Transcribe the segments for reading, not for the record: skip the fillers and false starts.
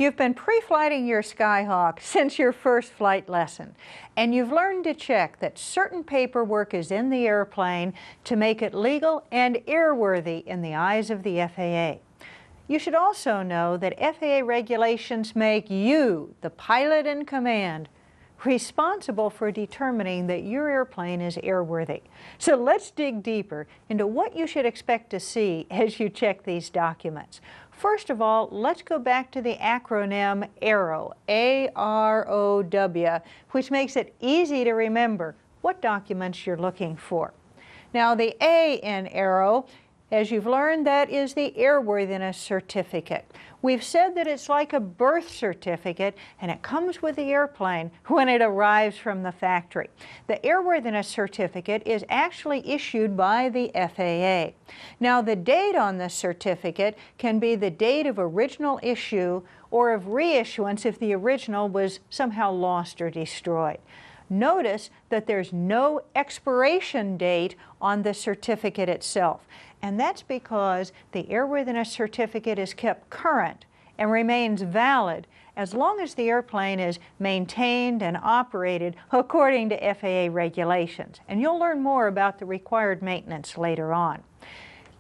You've been pre-flighting your Skyhawk since your first flight lesson, and you've learned to check that certain paperwork is in the airplane to make it legal and airworthy in the eyes of the FAA. You should also know that FAA regulations make you, the pilot in command, responsible for determining that your airplane is airworthy. So let's dig deeper into what you should expect to see as you check these documents. First of all, let's go back to the acronym AROW, A-R-O-W, which makes it easy to remember what documents you're looking for. Now, the A in AROW, as you've learned, that is the airworthiness certificate. We've said that it's like a birth certificate, and it comes with the airplane when it arrives from the factory. The airworthiness certificate is actually issued by the FAA. Now, the date on the certificate can be the date of original issue or of reissuance if the original was somehow lost or destroyed. Notice that there's no expiration date on the certificate itself, and that's because the airworthiness certificate is kept current and remains valid as long as the airplane is maintained and operated according to FAA regulations. And you'll learn more about the required maintenance later on.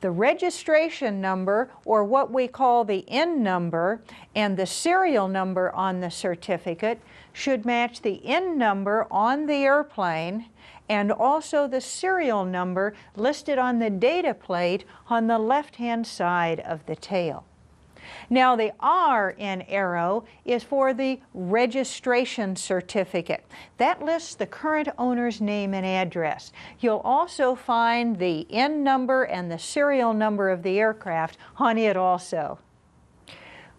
The registration number, or what we call the N number, and the serial number on the certificate should match the N number on the airplane and also the serial number listed on the data plate on the left-hand side of the tail. Now, the R in AROW is for the registration certificate. That lists the current owner's name and address. You'll also find the N number and the serial number of the aircraft on it also.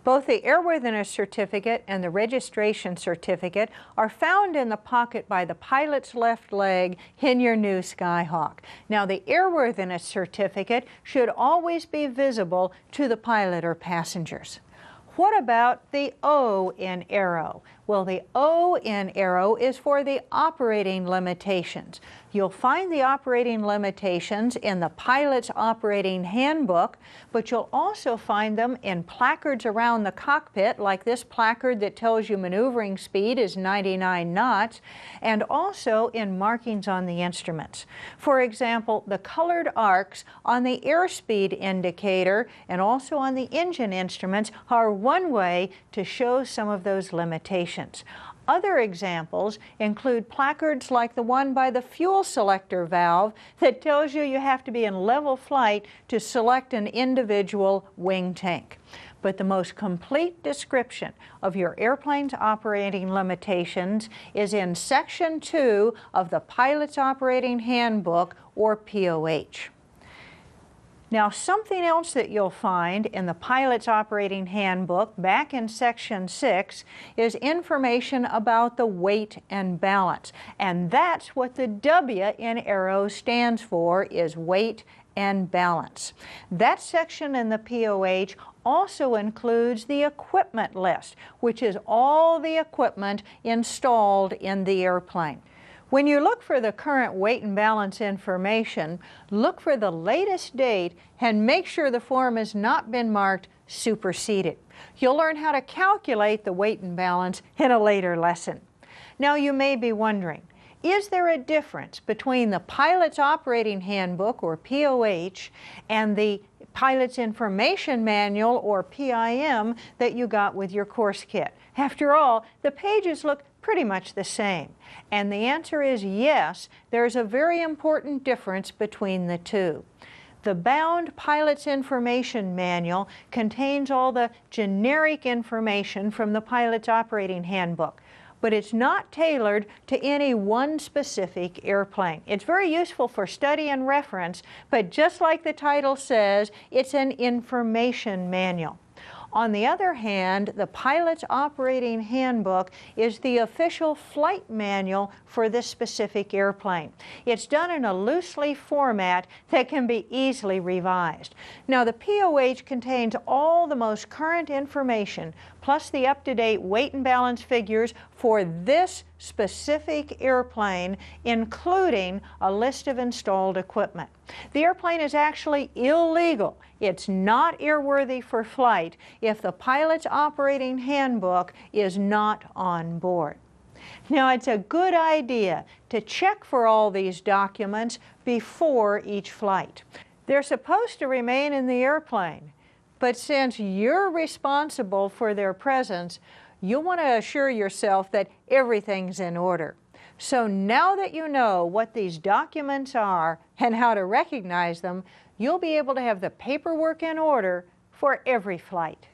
Both the airworthiness certificate and the registration certificate are found in the pocket by the pilot's left leg in your new Skyhawk. Now, the airworthiness certificate should always be visible to the pilot or passengers. What about the O in AROW? Well, the O in AROW is for the operating limitations. You'll find the operating limitations in the pilot's operating handbook, but you'll also find them in placards around the cockpit, like this placard that tells you maneuvering speed is 99 knots, and also in markings on the instruments. For example, the colored arcs on the airspeed indicator and also on the engine instruments are one way to show some of those limitations. Other examples include placards like the one by the fuel selector valve that tells you you have to be in level flight to select an individual wing tank. But the most complete description of your airplane's operating limitations is in Section 2 of the Pilot's Operating Handbook, or POH. Now, something else that you'll find in the Pilot's Operating Handbook back in Section 6 is information about the weight and balance. And that's what the W in AROW stands for, is weight and balance. That section in the POH also includes the equipment list, which is all the equipment installed in the airplane. When you look for the current weight and balance information, look for the latest date and make sure the form has not been marked superseded. You'll learn how to calculate the weight and balance in a later lesson. Now, you may be wondering, is there a difference between the Pilot's Operating Handbook, or POH, and the Pilot's Information Manual, or PIM, that you got with your course kit? After all, the pages look pretty much the same. And the answer is yes, there's a very important difference between the two. The bound Pilot's Information Manual contains all the generic information from the Pilot's Operating Handbook, but it's not tailored to any one specific airplane. It's very useful for study and reference, but just like the title says, it's an information manual. On the other hand, the Pilot's Operating Handbook is the official flight manual for this specific airplane. It's done in a loose-leaf format that can be easily revised. Now, the POH contains all the most current information, plus the up-to-date weight and balance figures for this specific airplane, including a list of installed equipment. The airplane is actually illegal. It's not airworthy for flight if the pilot's operating handbook is not on board. Now, it's a good idea to check for all these documents before each flight. They're supposed to remain in the airplane, but since you're responsible for their presence, you'll want to assure yourself that everything's in order. So now that you know what these documents are and how to recognize them, you'll be able to have the paperwork in order for every flight.